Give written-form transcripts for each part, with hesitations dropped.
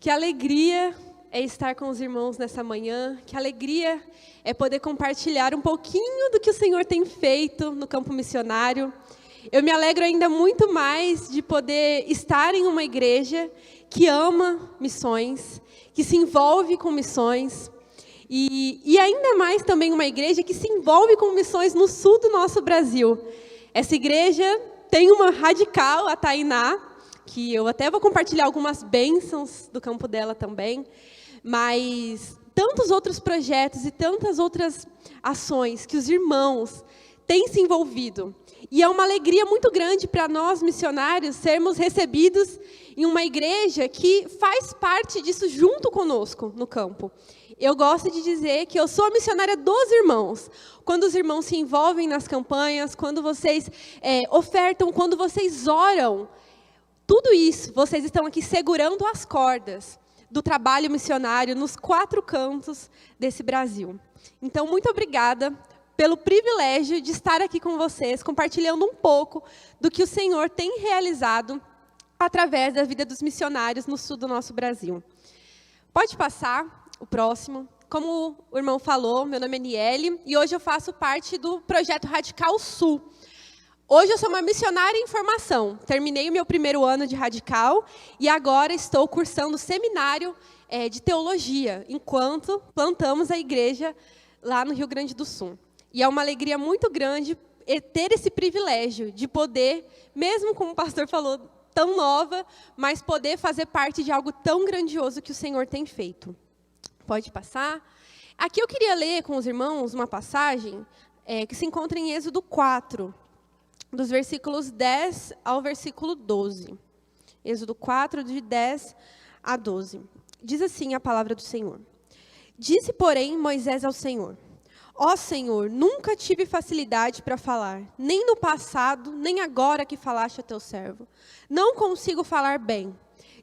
Que alegria é estar com os irmãos nessa manhã, que alegria é poder compartilhar um pouquinho do que o Senhor tem feito no campo missionário. Eu me alegro ainda muito mais de poder estar em uma igreja que ama missões, que se envolve com missões, e ainda mais também uma igreja que se envolve com missões no sul do nosso Brasil. Essa igreja tem uma radical, a Tainá, que eu até vou compartilhar algumas bênçãos do campo dela também, mas tantos outros projetos e tantas outras ações que os irmãos têm se envolvido. E é uma alegria muito grande para nós, missionários, sermos recebidos em uma igreja que faz parte disso junto conosco no campo. Eu gosto de dizer que eu sou a missionária dos irmãos. Quando os irmãos se envolvem nas campanhas, quando vocês ofertam, quando vocês oram, tudo isso, vocês estão aqui segurando as cordas do trabalho missionário nos 4 cantos desse Brasil. Então, muito obrigada pelo privilégio de estar aqui com vocês, compartilhando um pouco do que o Senhor tem realizado através da vida dos missionários no sul do nosso Brasil. Pode passar o próximo. Como o irmão falou, meu nome é Niele e hoje eu faço parte do projeto Radical Sul. Hoje eu sou uma missionária em formação. Terminei o meu primeiro ano de Radical e agora estou cursando seminário de teologia, enquanto plantamos a igreja lá no Rio Grande do Sul. E é uma alegria muito grande ter esse privilégio de poder, mesmo como o pastor falou, tão nova, mas poder fazer parte de algo tão grandioso que o Senhor tem feito. Pode passar. Aqui eu queria ler com os irmãos uma passagem que se encontra em Êxodo 4, dos versículos 10 ao versículo 12. Êxodo 4, de 10 a 12. Diz assim a palavra do Senhor. Disse, porém, Moisés ao Senhor: Ó Senhor, nunca tive facilidade para falar, nem no passado, nem agora que falaste a teu servo. Não consigo falar bem.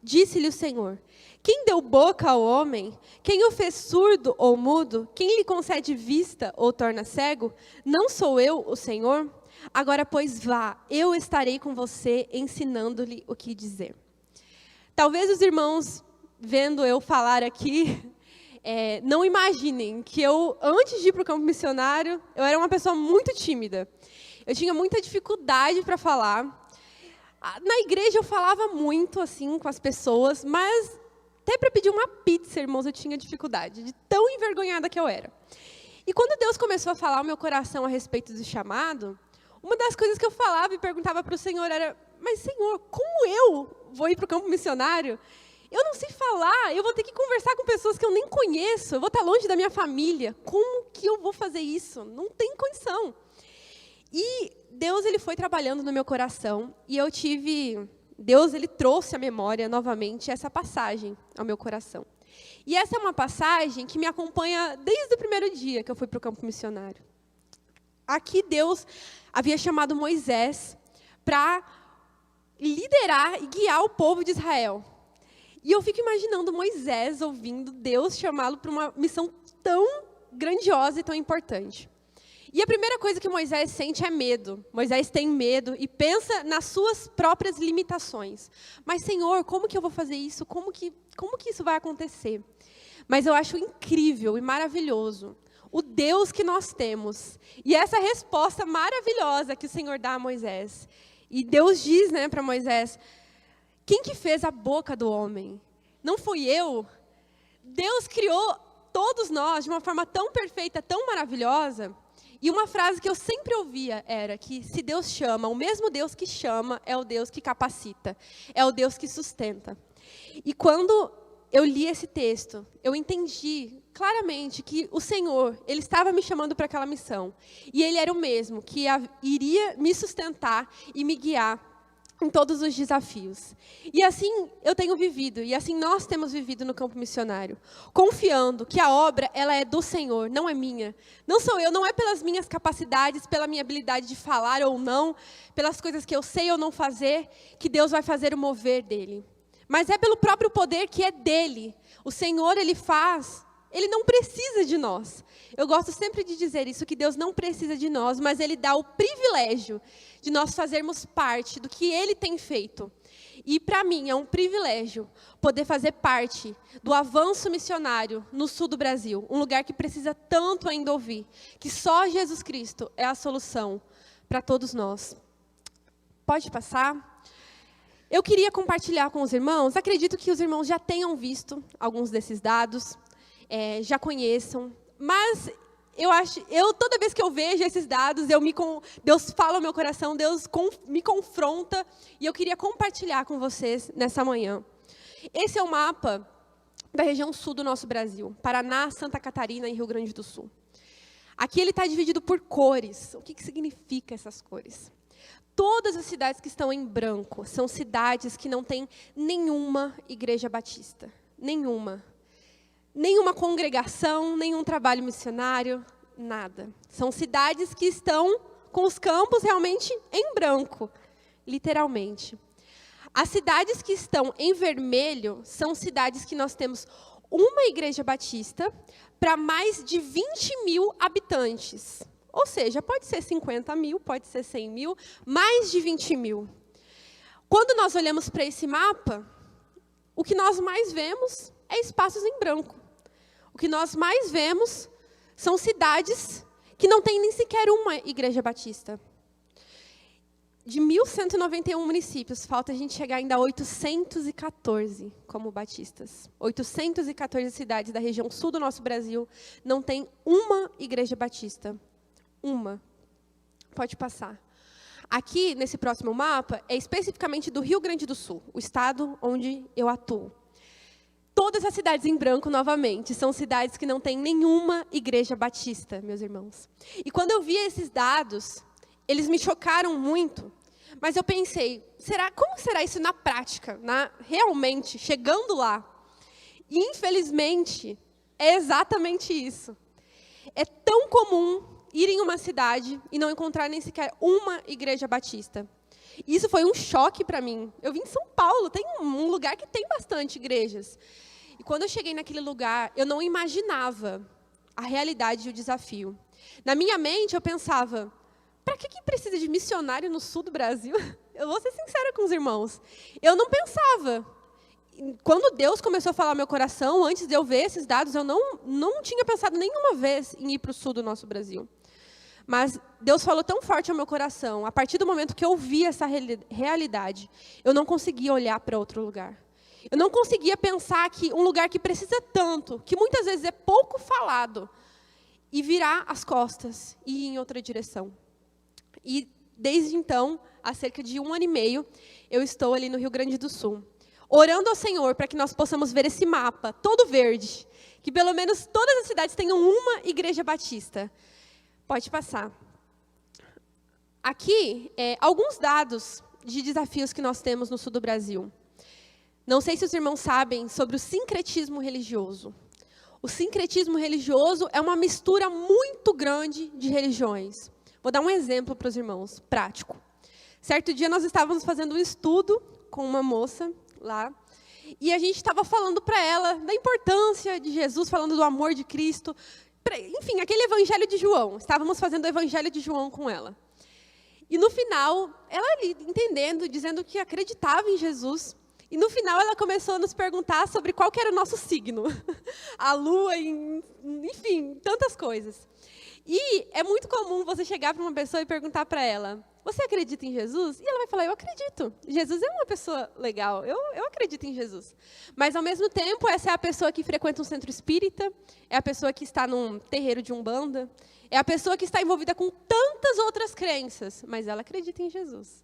Disse-lhe o Senhor: Quem deu boca ao homem? Quem o fez surdo ou mudo? Quem lhe concede vista ou torna cego? Não sou eu, o Senhor? Agora, pois, vá, eu estarei com você, ensinando-lhe o que dizer. Talvez os irmãos, vendo eu falar aqui, não imaginem que eu, antes de ir para o campo missionário, eu era uma pessoa muito tímida. Eu tinha muita dificuldade para falar. Na igreja eu falava muito, assim, com as pessoas, mas até para pedir uma pizza, irmãos, eu tinha dificuldade, de tão envergonhada que eu era. E quando Deus começou a falar ao meu coração a respeito do chamado, uma das coisas que eu falava e perguntava para o Senhor era: mas Senhor, como eu vou ir para o campo missionário? Eu não sei falar, eu vou ter que conversar com pessoas que eu nem conheço, eu vou estar longe da minha família. Como que eu vou fazer isso? Não tem condição. E Deus, ele foi trabalhando no meu coração e Deus, ele trouxe à memória novamente essa passagem ao meu coração. E essa é uma passagem que me acompanha desde o primeiro dia que eu fui para o campo missionário. Aqui Deus havia chamado Moisés para liderar e guiar o povo de Israel. E eu fico imaginando Moisés ouvindo Deus chamá-lo para uma missão tão grandiosa e tão importante. E a primeira coisa que Moisés sente é medo. Moisés tem medo e pensa nas suas próprias limitações. Mas, Senhor, como que eu vou fazer isso? Como que isso vai acontecer? Mas eu acho incrível e maravilhoso o Deus que nós temos. E essa resposta maravilhosa que o Senhor dá a Moisés. E Deus diz, para Moisés: quem que fez a boca do homem? Não fui eu? Deus criou todos nós de uma forma tão perfeita, tão maravilhosa. E uma frase que eu sempre ouvia era que se Deus chama, o mesmo Deus que chama é o Deus que capacita, é o Deus que sustenta. E quando eu li esse texto, eu entendi claramente que o Senhor, ele estava me chamando para aquela missão. E ele era o mesmo que iria me sustentar e me guiar em todos os desafios. E assim eu tenho vivido, e assim nós temos vivido no campo missionário, confiando que a obra, ela é do Senhor, não é minha. Não sou eu, não é pelas minhas capacidades, pela minha habilidade de falar ou não, pelas coisas que eu sei ou não fazer, que Deus vai fazer o mover dele. Mas é pelo próprio poder que é dele. O Senhor, ele faz, ele não precisa de nós. Eu gosto sempre de dizer isso, que Deus não precisa de nós, mas ele dá o privilégio de nós fazermos parte do que ele tem feito. E para mim é um privilégio poder fazer parte do avanço missionário no sul do Brasil, um lugar que precisa tanto ainda ouvir, que só Jesus Cristo é a solução para todos nós. Pode passar? Eu queria compartilhar com os irmãos, acredito que os irmãos já tenham visto alguns desses dados, já conheçam, mas toda vez que eu vejo esses dados, Deus fala ao meu coração, Deus me confronta, e eu queria compartilhar com vocês nessa manhã. Esse é o mapa da região sul do nosso Brasil, Paraná, Santa Catarina e Rio Grande do Sul. Aqui ele está dividido por cores. O que significa essas cores? Todas as cidades que estão em branco são cidades que não têm nenhuma igreja batista. Nenhuma congregação, nenhum trabalho missionário, nada. São cidades que estão com os campos realmente em branco, literalmente. As cidades que estão em vermelho são cidades que nós temos uma igreja batista para mais de 20 mil habitantes. Ou seja, pode ser 50 mil, pode ser 100 mil, mais de 20 mil. Quando nós olhamos para esse mapa, o que nós mais vemos é espaços em branco. O que nós mais vemos são cidades que não têm nem sequer uma igreja batista. De 1.191 municípios, falta a gente chegar ainda a 814 como batistas. 814 cidades da região sul do nosso Brasil não tem uma igreja batista. Uma. Pode passar. Aqui, nesse próximo mapa, é especificamente do Rio Grande do Sul, o estado onde eu atuo. Todas as cidades em branco, novamente, são cidades que não têm nenhuma igreja batista, meus irmãos. E quando eu vi esses dados, eles me chocaram muito, mas eu pensei, como será isso na prática, realmente, chegando lá? E, infelizmente, é exatamente isso. É tão comum ir em uma cidade e não encontrar nem sequer uma igreja batista. Isso foi um choque para mim. Eu vim de São Paulo, tem um lugar que tem bastante igrejas. E quando eu cheguei naquele lugar, eu não imaginava a realidade e o desafio. Na minha mente, eu pensava, para que precisa de missionário no sul do Brasil? Eu vou ser sincera com os irmãos. Eu não pensava. Quando Deus começou a falar ao meu coração, antes de eu ver esses dados, eu não tinha pensado nenhuma vez em ir para o sul do nosso Brasil. Mas Deus falou tão forte ao meu coração, a partir do momento que eu vi essa realidade, eu não conseguia olhar para outro lugar. Eu não conseguia pensar que um lugar que precisa tanto, que muitas vezes é pouco falado, e virar as costas e ir em outra direção. E desde então, há cerca de 1 ano e meio, eu estou ali no Rio Grande do Sul, orando ao Senhor para que nós possamos ver esse mapa todo verde, que pelo menos todas as cidades tenham uma igreja batista. Pode passar. Aqui, alguns dados de desafios que nós temos no sul do Brasil. Não sei se os irmãos sabem sobre o sincretismo religioso. O sincretismo religioso é uma mistura muito grande de religiões. Vou dar um exemplo para os irmãos, prático. Certo dia nós estávamos fazendo um estudo com uma moça lá, e a gente estava falando para ela da importância de Jesus, falando do amor de Cristo, enfim, aquele evangelho de João. Estávamos fazendo o evangelho de João com ela. E no final, ela ali entendendo, dizendo que acreditava em Jesus. E no final ela começou a nos perguntar sobre qual que era o nosso signo. A lua, enfim, tantas coisas. E é muito comum você chegar para uma pessoa e perguntar para ela, você acredita em Jesus? E ela vai falar, eu acredito. Jesus é uma pessoa legal, eu acredito em Jesus. Mas, ao mesmo tempo, essa é a pessoa que frequenta um centro espírita, é a pessoa que está num terreiro de umbanda, é a pessoa que está envolvida com tantas outras crenças, mas ela acredita em Jesus.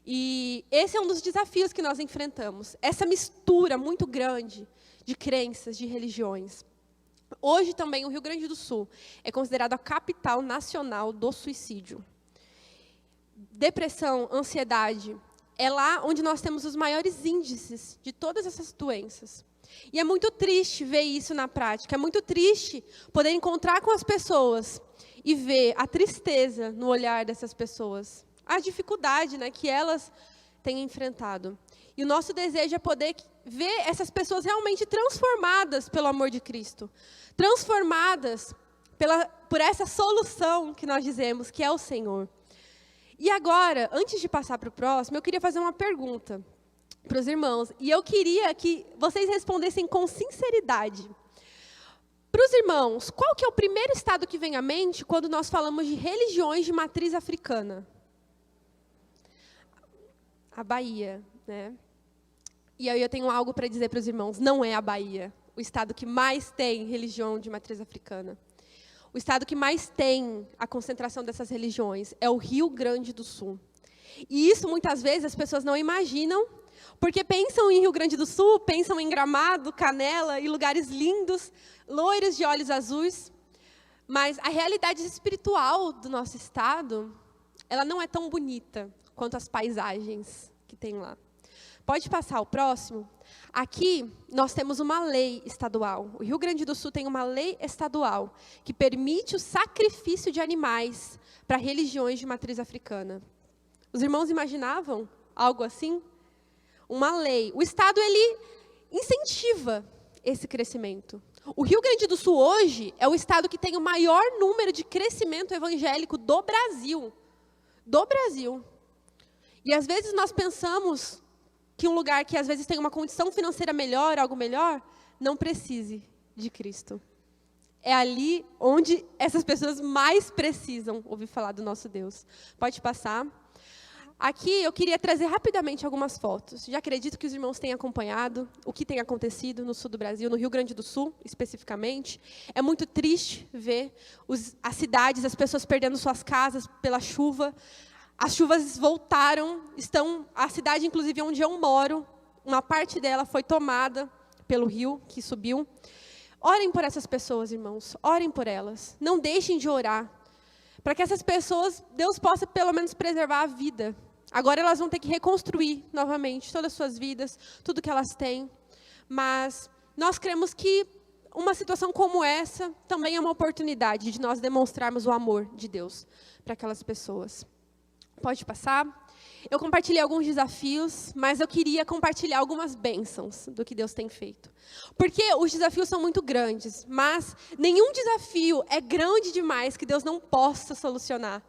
E esse é um dos desafios que nós enfrentamos, essa mistura muito grande de crenças, de religiões. Hoje também o Rio Grande do Sul é considerado a capital nacional do suicídio. Depressão, ansiedade, é lá onde nós temos os maiores índices de todas essas doenças. E é muito triste ver isso na prática, é muito triste poder encontrar com as pessoas e ver a tristeza no olhar dessas pessoas, a dificuldade, que elas têm enfrentado. E o nosso desejo é poder ver essas pessoas realmente transformadas pelo amor de Cristo, transformadas por essa solução que nós dizemos, que é o Senhor. E agora, antes de passar para o próximo, eu queria fazer uma pergunta. para os irmãos. E eu queria que vocês respondessem com sinceridade. Para os irmãos, qual que é o primeiro estado que vem à mente quando nós falamos de religiões de matriz africana? A Bahia, né? E aí eu tenho algo para dizer para os irmãos, não é a Bahia o estado que mais tem religião de matriz africana. O estado que mais tem a concentração dessas religiões é o Rio Grande do Sul. E isso, muitas vezes, as pessoas não imaginam, porque pensam em Rio Grande do Sul, pensam em Gramado, Canela, e lugares lindos, loiros de olhos azuis. Mas a realidade espiritual do nosso estado, ela não é tão bonita quanto as paisagens que tem lá. Pode passar o próximo? Aqui, nós temos uma lei estadual. O Rio Grande do Sul tem uma lei estadual que permite o sacrifício de animais para religiões de matriz africana. Os irmãos imaginavam algo assim? Uma lei. O Estado, ele incentiva esse crescimento. O Rio Grande do Sul, hoje, é o estado que tem o maior número de crescimento evangélico do Brasil. Do Brasil. E, às vezes, nós pensamos que um lugar que, às vezes, tem uma condição financeira melhor, algo melhor, não precise de Cristo. É ali onde essas pessoas mais precisam ouvir falar do nosso Deus. Pode passar. Aqui eu queria trazer rapidamente algumas fotos. Já acredito que os irmãos têm acompanhado o que tem acontecido no sul do Brasil, no Rio Grande do Sul, especificamente. É muito triste ver as cidades, as pessoas perdendo suas casas pela chuva. As chuvas voltaram, a cidade, inclusive, onde eu moro, uma parte dela foi tomada pelo rio que subiu. Orem por essas pessoas, irmãos, orem por elas. Não deixem de orar, para que essas pessoas, Deus possa pelo menos preservar a vida. Agora elas vão ter que reconstruir novamente todas as suas vidas, tudo que elas têm. Mas nós cremos que uma situação como essa também é uma oportunidade de nós demonstrarmos o amor de Deus para aquelas pessoas. Pode passar? Eu compartilhei alguns desafios, mas eu queria compartilhar algumas bênçãos do que Deus tem feito. Porque os desafios são muito grandes, mas nenhum desafio é grande demais que Deus não possa solucionar.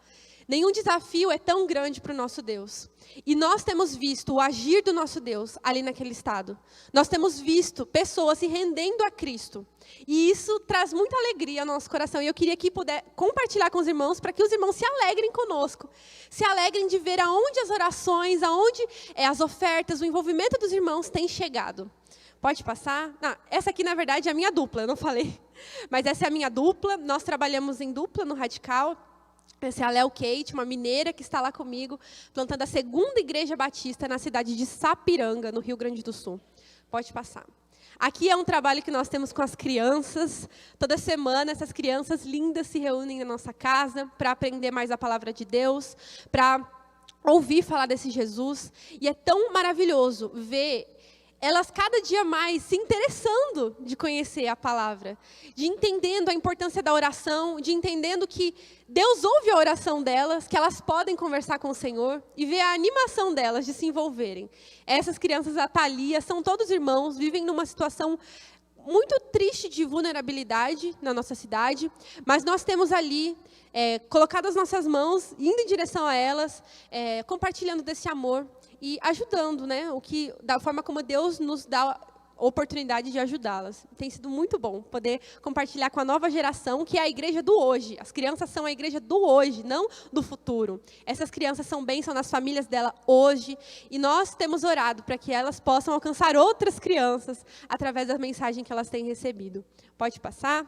Nenhum desafio é tão grande para o nosso Deus. E nós temos visto o agir do nosso Deus ali naquele estado. Nós temos visto pessoas se rendendo a Cristo. E isso traz muita alegria ao nosso coração. E eu queria aqui poder compartilhar com os irmãos, para que os irmãos se alegrem conosco. Se alegrem de ver aonde as orações, aonde as ofertas, o envolvimento dos irmãos tem chegado. Pode passar? Não, essa aqui, na verdade, é a minha dupla, eu não falei. Mas essa é a minha dupla. Nós trabalhamos em dupla no Radical. Essa é a Léo Kate, uma mineira que está lá comigo, plantando a segunda igreja batista na cidade de Sapiranga, no Rio Grande do Sul. Pode passar. Aqui é um trabalho que nós temos com as crianças. Toda semana, essas crianças lindas se reúnem na nossa casa para aprender mais a palavra de Deus, para ouvir falar desse Jesus. E é tão maravilhoso ver elas cada dia mais se interessando de conhecer a palavra, de entendendo a importância da oração, de entendendo que Deus ouve a oração delas, que elas podem conversar com o Senhor e ver a animação delas de se envolverem. Essas crianças, a Thalia, são todos irmãos, vivem numa situação muito triste de vulnerabilidade na nossa cidade, mas nós temos ali colocado as nossas mãos, indo em direção a elas, compartilhando desse amor e ajudando, né, da forma como Deus nos dá a oportunidade de ajudá-las. Tem sido muito bom poder compartilhar com a nova geração, que é a igreja do hoje. As crianças são a igreja do hoje, não do futuro. Essas crianças são bênção nas famílias dela hoje, e nós temos orado para que elas possam alcançar outras crianças através da mensagem que elas têm recebido. Pode passar?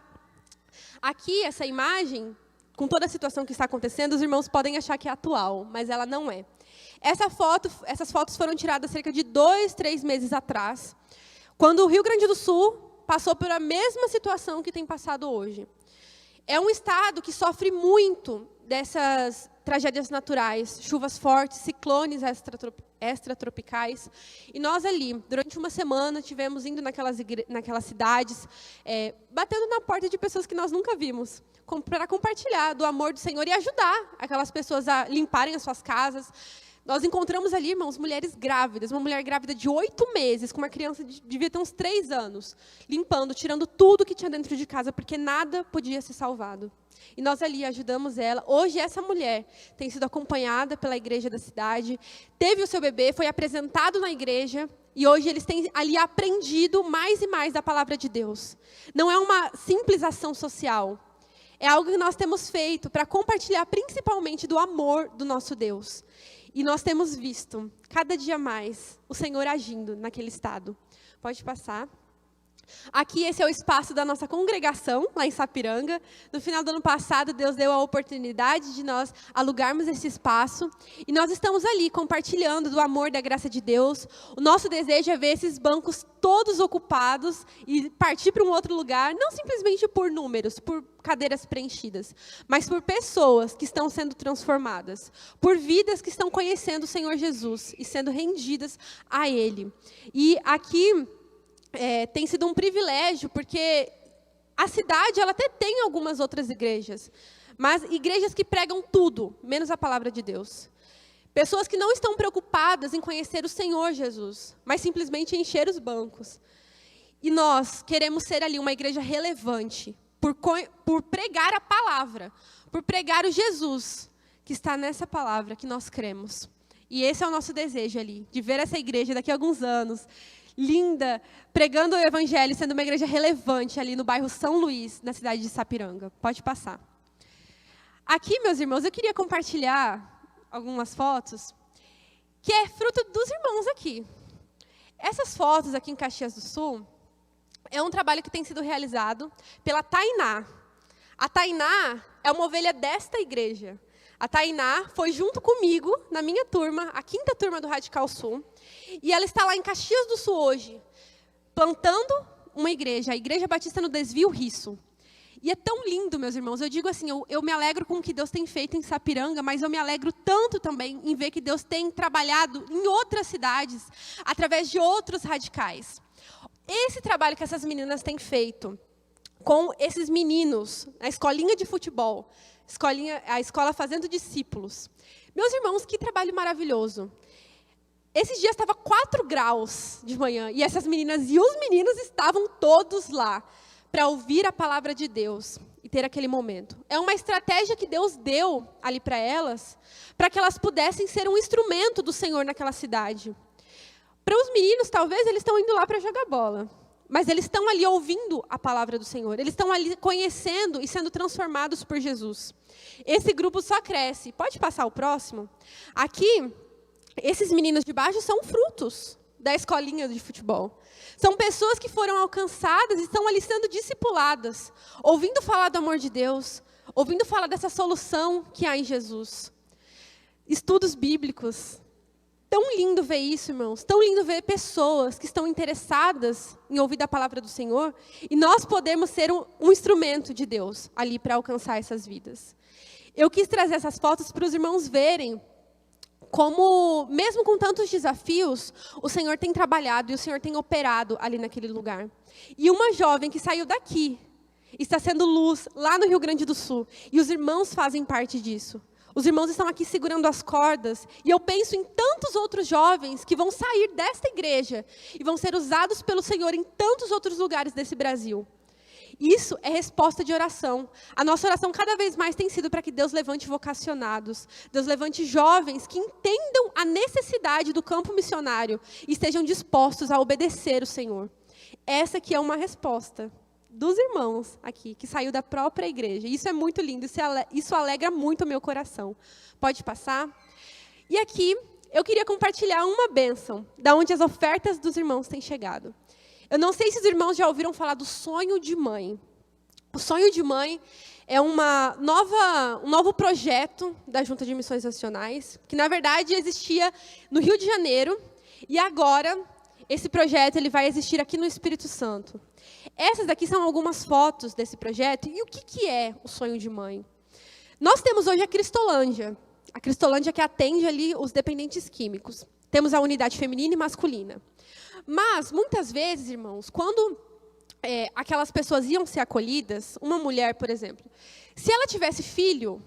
Aqui, essa imagem, com toda a situação que está acontecendo, os irmãos podem achar que é atual, mas ela não é. Essas fotos foram tiradas cerca de 2, 3 meses atrás, quando o Rio Grande do Sul passou por a mesma situação que tem passado hoje. É um estado que sofre muito dessas tragédias naturais, chuvas fortes, ciclones extratropicais. E nós ali, durante uma semana, tivemos indo naquelas cidades, batendo na porta de pessoas que nós nunca vimos, para compartilhar do amor do Senhor e ajudar aquelas pessoas a limparem as suas casas. Nós encontramos ali, irmãos, mulheres grávidas, uma mulher grávida de 8 meses, com uma criança que devia ter uns 3 anos, limpando, tirando tudo que tinha dentro de casa, porque nada podia ser salvado. E nós ali ajudamos ela. Hoje essa mulher tem sido acompanhada pela igreja da cidade, teve o seu bebê, foi apresentado na igreja, e hoje eles têm ali aprendido mais e mais da palavra de Deus. Não é uma simples ação social, é algo que nós temos feito para compartilhar principalmente do amor do nosso Deus. E nós temos visto, cada dia mais, o Senhor agindo naquele estado. Pode passar. Aqui esse é o espaço da nossa congregação, lá em Sapiranga. No final do ano passado, Deus deu a oportunidade de nós alugarmos esse espaço. E nós estamos ali compartilhando do amor, da graça de Deus. O nosso desejo é ver esses bancos todos ocupados e partir para um outro lugar, não simplesmente por números, por cadeiras preenchidas, mas por pessoas que estão sendo transformadas, por vidas que estão conhecendo o Senhor Jesus e sendo rendidas a Ele. E aqui tem sido um privilégio, porque a cidade ela até tem algumas outras igrejas, mas igrejas que pregam tudo, menos a palavra de Deus. Pessoas que não estão preocupadas em conhecer o Senhor Jesus, mas simplesmente encher os bancos. E nós queremos ser ali uma igreja relevante, por pregar a palavra, por pregar o Jesus, que está nessa palavra que nós cremos. E esse é o nosso desejo ali, de ver essa igreja daqui a alguns anos, linda, pregando o evangelho, sendo uma igreja relevante ali no bairro São Luís, na cidade de Sapiranga. Pode passar. Aqui, meus irmãos, eu queria compartilhar algumas fotos, que é fruto dos irmãos aqui. Essas fotos aqui em Caxias do Sul, é um trabalho que tem sido realizado pela Tainá. A Tainá é uma ovelha desta igreja. A Tainá foi junto comigo, na minha turma, a 5ª turma do Radical Sul, e ela está lá em Caxias do Sul hoje, plantando uma igreja, a Igreja Batista no Desvio Risso. E é tão lindo, meus irmãos, eu digo assim, eu me alegro com o que Deus tem feito em Sapiranga, mas eu me alegro tanto também em ver que Deus tem trabalhado em outras cidades, através de outros radicais. Esse trabalho que essas meninas têm feito com esses meninos, na escolinha de futebol, a escola Fazendo Discípulos. Meus irmãos, que trabalho maravilhoso. Esses dias estava 4 graus de manhã, e essas meninas e os meninos estavam todos lá, para ouvir a palavra de Deus e ter aquele momento. É uma estratégia que Deus deu ali para elas, para que elas pudessem ser um instrumento do Senhor naquela cidade. Para os meninos, talvez, eles estão indo lá para jogar bola. Mas eles estão ali ouvindo a palavra do Senhor. Eles estão ali conhecendo e sendo transformados por Jesus. Esse grupo só cresce. Pode passar o próximo? Aqui, esses meninos de baixo são frutos da escolinha de futebol. São pessoas que foram alcançadas e estão ali sendo discipuladas, ouvindo falar do amor de Deus, ouvindo falar dessa solução que há em Jesus. Estudos bíblicos. Tão lindo ver isso, irmãos. Tão lindo ver pessoas que estão interessadas em ouvir da palavra do Senhor e nós podemos ser um instrumento de Deus ali para alcançar essas vidas. Eu quis trazer essas fotos para os irmãos verem como, mesmo com tantos desafios, o Senhor tem trabalhado e o Senhor tem operado ali naquele lugar. E uma jovem que saiu daqui está sendo luz lá no Rio Grande do Sul. E os irmãos fazem parte disso. Os irmãos estão aqui segurando as cordas. E eu penso em tantos outros jovens que vão sair desta igreja e vão ser usados pelo Senhor em tantos outros lugares desse Brasil. Isso é resposta de oração. A nossa oração cada vez mais tem sido para que Deus levante vocacionados. Deus levante jovens que entendam a necessidade do campo missionário e estejam dispostos a obedecer o Senhor. Essa aqui é uma resposta dos irmãos aqui, que saiu da própria igreja. Isso é muito lindo, isso alegra muito o meu coração. Pode passar? E aqui, eu queria compartilhar uma bênção, da onde as ofertas dos irmãos têm chegado. Eu não sei se os irmãos já ouviram falar do sonho de mãe. O sonho de mãe é um novo projeto da Junta de Missões Nacionais, que na verdade existia no Rio de Janeiro, e agora esse projeto ele vai existir aqui no Espírito Santo. Essas daqui são algumas fotos desse projeto. E o que é o sonho de mãe? Nós temos hoje a Cristolândia que atende ali os dependentes químicos. Temos a unidade feminina e masculina. Mas, muitas vezes, irmãos, quando aquelas pessoas iam ser acolhidas, uma mulher, por exemplo, se ela tivesse filho,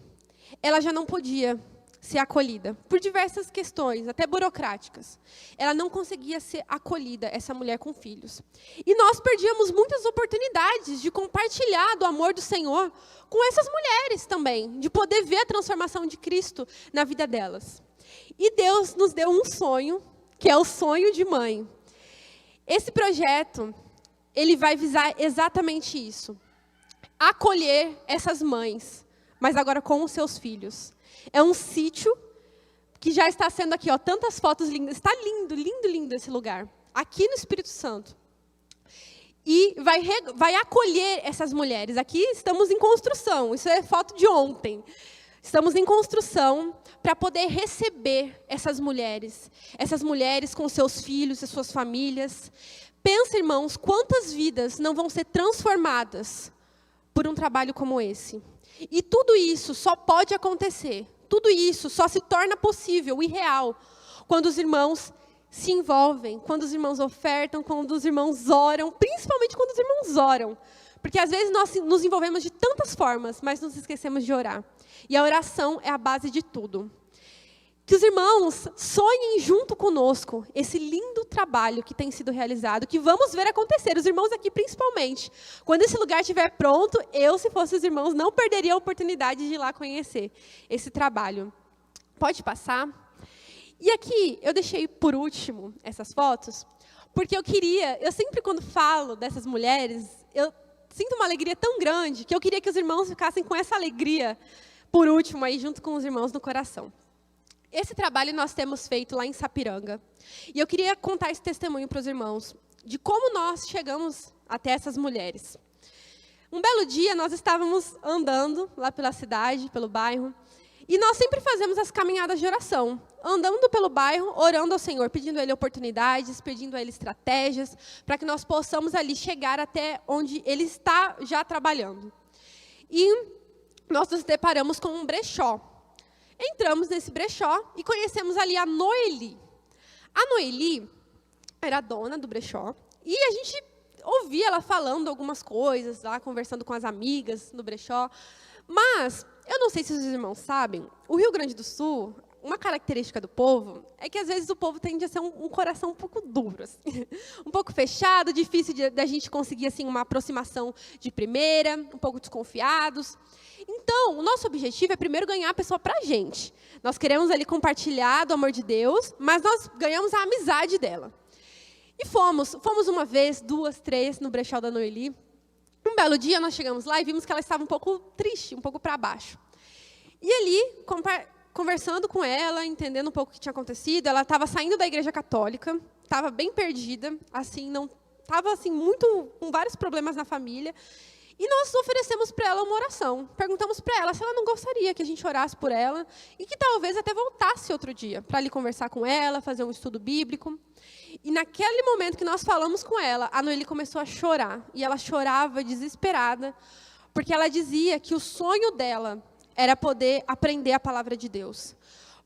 ela já não podia ser acolhida, por diversas questões, até burocráticas. Ela não conseguia ser acolhida, essa mulher com filhos. E nós perdíamos muitas oportunidades de compartilhar do amor do Senhor com essas mulheres também, de poder ver a transformação de Cristo na vida delas. E Deus nos deu um sonho, que é o sonho de mãe. Esse projeto, ele vai visar exatamente isso. Acolher essas mães, mas agora com os seus filhos. É um sítio que já está sendo aqui, ó, tantas fotos lindas. Está lindo, lindo, lindo esse lugar. Aqui no Espírito Santo. E vai acolher essas mulheres. Aqui estamos em construção. Isso é foto de ontem. Estamos em construção para poder receber essas mulheres com seus filhos e suas famílias. Pensa, irmãos, quantas vidas não vão ser transformadas por um trabalho como esse. E tudo isso só pode acontecer, tudo isso só se torna possível e real quando os irmãos se envolvem, quando os irmãos ofertam, quando os irmãos oram, principalmente quando os irmãos oram. Porque às vezes nós nos envolvemos de tantas formas, mas nos esquecemos de orar. E a oração é a base de tudo. Que os irmãos sonhem junto conosco esse lindo trabalho que tem sido realizado, que vamos ver acontecer, os irmãos aqui principalmente. Quando esse lugar estiver pronto, eu, se fosse os irmãos, não perderia a oportunidade de ir lá conhecer esse trabalho. Pode passar? E aqui, eu deixei por último essas fotos, porque eu sempre quando falo dessas mulheres, eu sinto uma alegria tão grande, que eu queria que os irmãos ficassem com essa alegria, por último, aí junto com os irmãos no coração. Esse trabalho nós temos feito lá em Sapiranga. E eu queria contar esse testemunho para os irmãos, de como nós chegamos até essas mulheres. Um belo dia, nós estávamos andando lá pela cidade, pelo bairro, e nós sempre fazemos as caminhadas de oração, andando pelo bairro, orando ao Senhor, pedindo a Ele oportunidades, pedindo a Ele estratégias, para que nós possamos ali chegar até onde Ele está já trabalhando. E nós nos deparamos com um brechó. Entramos nesse brechó e conhecemos ali a Noeli. A Noeli era a dona do brechó e a gente ouvia ela falando algumas coisas lá, conversando com as amigas no brechó. Mas, eu não sei se os irmãos sabem, o Rio Grande do Sul, uma característica do povo é que às vezes o povo tende a ser um coração um pouco duro, assim, um pouco fechado, difícil da gente conseguir assim, uma aproximação de primeira, um pouco desconfiados. Então, o nosso objetivo é primeiro ganhar a pessoa para a gente. Nós queremos ali compartilhar do amor de Deus, mas nós ganhamos a amizade dela. E fomos uma vez, 2, 3, no brechó da Noeli. Um belo dia nós chegamos lá e vimos que ela estava um pouco triste, um pouco para baixo. E ali, conversando com ela, entendendo um pouco o que tinha acontecido, ela estava saindo da igreja católica, estava bem perdida, assim, não estava assim, com vários problemas na família. E nós oferecemos para ela uma oração. Perguntamos para ela se ela não gostaria que a gente orasse por ela e que talvez até voltasse outro dia para ali conversar com ela, fazer um estudo bíblico. E naquele momento que nós falamos com ela, a Noeli começou a chorar. E ela chorava desesperada, porque ela dizia que o sonho dela era poder aprender a palavra de Deus.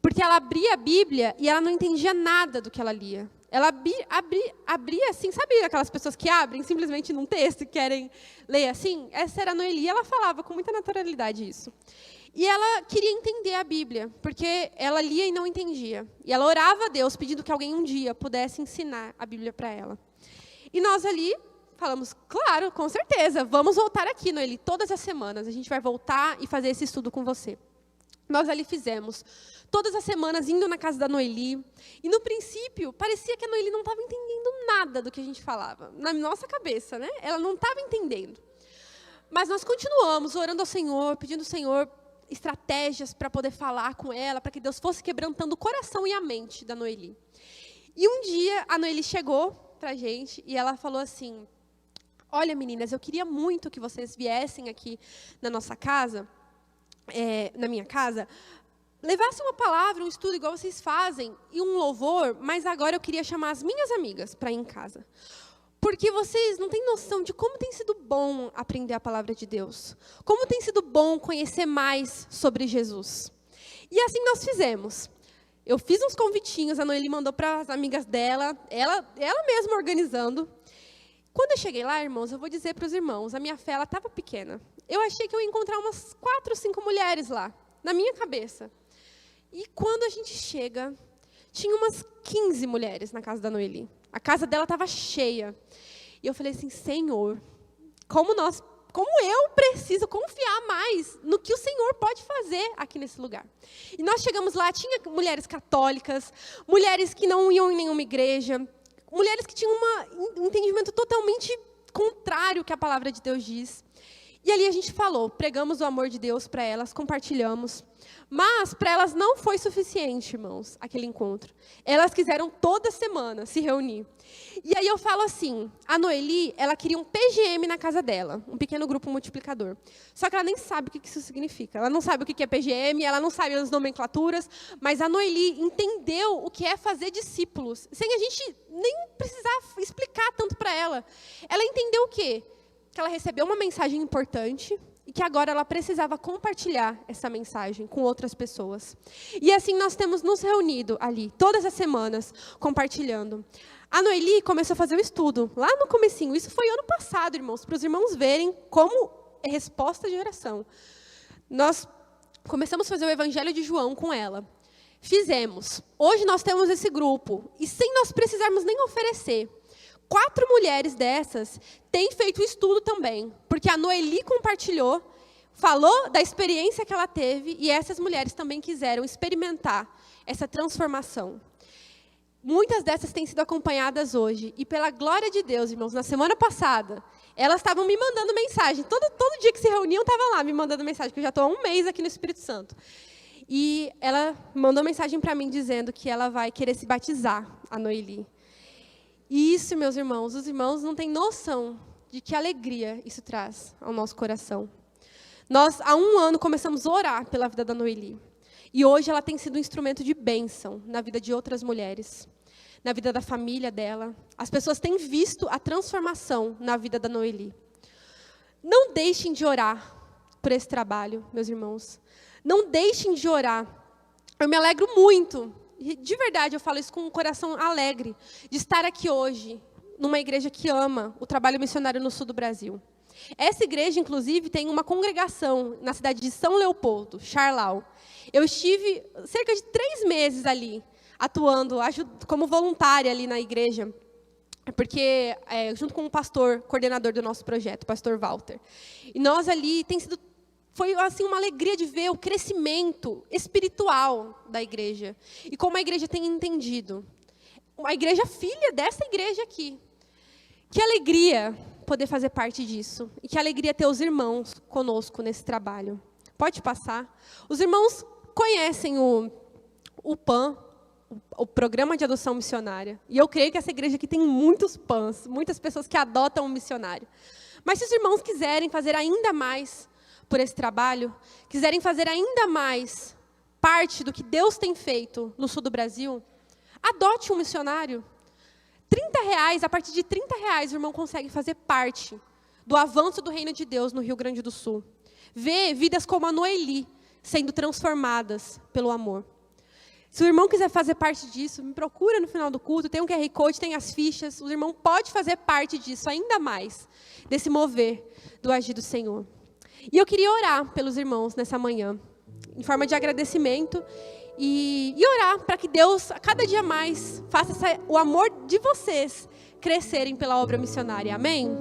Porque ela abria a Bíblia e ela não entendia nada do que ela lia. Ela abria assim, sabe aquelas pessoas que abrem simplesmente num texto e querem ler assim? Essa era a Noeli, ela falava com muita naturalidade isso. E ela queria entender a Bíblia, porque ela lia e não entendia. E ela orava a Deus, pedindo que alguém um dia pudesse ensinar a Bíblia para ela. E nós ali falamos, claro, com certeza, vamos voltar aqui, Noeli, todas as semanas. A gente vai voltar e fazer esse estudo com você. Nós ali fizemos, todas as semanas indo na casa da Noeli. E no princípio, parecia que a Noeli não estava entendendo nada do que a gente falava. Na nossa cabeça, né? Ela não estava entendendo. Mas nós continuamos orando ao Senhor, pedindo ao Senhor estratégias para poder falar com ela, para que Deus fosse quebrantando o coração e a mente da Noeli. E um dia, a Noeli chegou para a gente e ela falou assim, olha, meninas, eu queria muito que vocês viessem aqui na nossa casa, na minha casa, levassem uma palavra, um estudo igual vocês fazem, e um louvor, mas agora eu queria chamar as minhas amigas para ir em casa. Porque vocês não têm noção de como tem sido bom aprender a palavra de Deus. Como tem sido bom conhecer mais sobre Jesus. E assim nós fizemos. Eu fiz uns convitinhos, a Noeli mandou para as amigas dela, ela mesma organizando. Quando eu cheguei lá, irmãos, eu vou dizer para os irmãos, a minha fé estava pequena. Eu achei que eu ia encontrar umas 4, 5 mulheres lá, na minha cabeça. E quando a gente chega, tinha umas 15 mulheres na casa da Noeli. A casa dela estava cheia. E eu falei assim, Senhor, como eu preciso confiar mais no que o Senhor pode fazer aqui nesse lugar. E nós chegamos lá, tinha mulheres católicas, mulheres que não iam em nenhuma igreja, mulheres que tinham um entendimento totalmente contrário ao que a palavra de Deus diz. E ali a gente falou, pregamos o amor de Deus para elas, compartilhamos. Mas para elas não foi suficiente, irmãos, aquele encontro. Elas quiseram toda semana se reunir. E aí eu falo assim, a Noeli, ela queria um PGM na casa dela, um pequeno grupo multiplicador. Só que ela nem sabe o que isso significa. Ela não sabe o que é PGM, ela não sabe as nomenclaturas, mas a Noeli entendeu o que é fazer discípulos, sem a gente nem precisar explicar tanto para ela. Ela entendeu o quê? Que ela recebeu uma mensagem importante e que agora ela precisava compartilhar essa mensagem com outras pessoas. E assim nós temos nos reunido ali, todas as semanas, compartilhando. A Noeli começou a fazer o estudo, lá no comecinho. Isso foi ano passado, irmãos, para os irmãos verem como é resposta de oração. Nós começamos a fazer o Evangelho de João com ela. Fizemos. Hoje nós temos esse grupo, e sem nós precisarmos nem oferecer. 4 mulheres dessas têm feito o estudo também, porque a Noeli compartilhou, falou da experiência que ela teve, e essas mulheres também quiseram experimentar essa transformação. Muitas dessas têm sido acompanhadas hoje, e pela glória de Deus, irmãos, na semana passada, elas estavam me mandando mensagem, todo dia que se reuniam, estavam lá me mandando mensagem, porque eu já estou há um mês aqui no Espírito Santo. E ela mandou mensagem para mim dizendo que ela vai querer se batizar, a Noeli. E isso, meus irmãos, os irmãos não têm noção de que alegria isso traz ao nosso coração. Nós, há 1 ano, começamos a orar pela vida da Noeli. E hoje ela tem sido um instrumento de bênção na vida de outras mulheres, na vida da família dela. As pessoas têm visto a transformação na vida da Noeli. Não deixem de orar por esse trabalho, meus irmãos. Não deixem de orar. Eu me alegro muito. De verdade, eu falo isso com um coração alegre, de estar aqui hoje, numa igreja que ama o trabalho missionário no sul do Brasil. Essa igreja, inclusive, tem uma congregação na cidade de São Leopoldo, Charlau. Eu estive cerca de 3 meses ali, atuando como voluntária ali na igreja, porque junto com o pastor, coordenador do nosso projeto, o pastor Walter. E nós ali, foi assim uma alegria de ver o crescimento espiritual da igreja. E como a igreja tem entendido. Uma igreja filha dessa igreja aqui. Que alegria poder fazer parte disso. E que alegria ter os irmãos conosco nesse trabalho. Pode passar. Os irmãos conhecem o PAN, o Programa de Adoção Missionária. E eu creio que essa igreja aqui tem muitos PANs, muitas pessoas que adotam um missionário. Mas se os irmãos quiserem fazer ainda mais por esse trabalho, quiserem fazer ainda mais parte do que Deus tem feito no sul do Brasil, adote um missionário. R$30, a partir de R$30, o irmão consegue fazer parte do avanço do reino de Deus no Rio Grande do Sul. Ver vidas como a Noeli sendo transformadas pelo amor. Se o irmão quiser fazer parte disso, me procura no final do culto, tem um QR Code, tem as fichas, o irmão pode fazer parte disso ainda mais, desse mover do agir do Senhor. E eu queria orar pelos irmãos nessa manhã, em forma de agradecimento, e orar para que Deus, a cada dia mais, faça o amor de vocês crescerem pela obra missionária. Amém?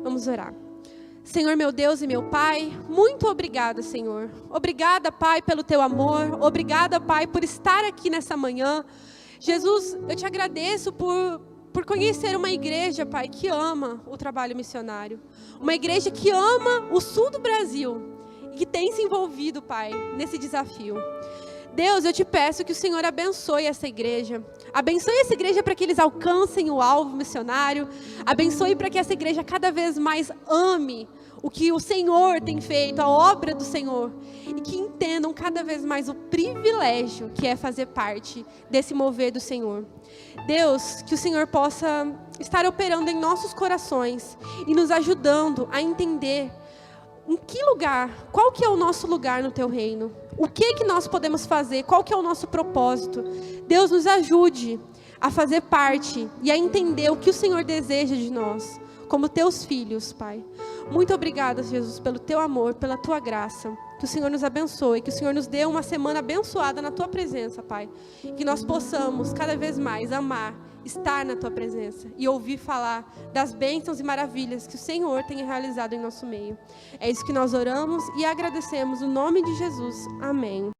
Vamos orar. Senhor, meu Deus e meu Pai, muito obrigada, Senhor. Obrigada, Pai, pelo Teu amor. Obrigada, Pai, por estar aqui nessa manhã. Jesus, eu te agradeço por conhecer uma igreja, Pai, que ama o trabalho missionário. Uma igreja que ama o sul do Brasil e que tem se envolvido, Pai, nesse desafio. Deus, eu te peço que o Senhor abençoe essa igreja. Abençoe essa igreja para que eles alcancem o alvo missionário. Abençoe para que essa igreja cada vez mais ame o que o Senhor tem feito, a obra do Senhor. E que entendam cada vez mais o privilégio que é fazer parte desse mover do Senhor. Deus, que o Senhor possa estar operando em nossos corações e nos ajudando a entender em que lugar, qual que é o nosso lugar no Teu reino. O que nós podemos fazer? Qual que é o nosso propósito? Deus, nos ajude a fazer parte e a entender o que o Senhor deseja de nós, como Teus filhos, Pai. Muito obrigada, Jesus, pelo Teu amor, pela Tua graça. Que o Senhor nos abençoe, que o Senhor nos dê uma semana abençoada na Tua presença, Pai. Que nós possamos cada vez mais amar, estar na Tua presença e ouvir falar das bênçãos e maravilhas que o Senhor tem realizado em nosso meio. É isso que nós oramos e agradecemos no nome de Jesus. Amém.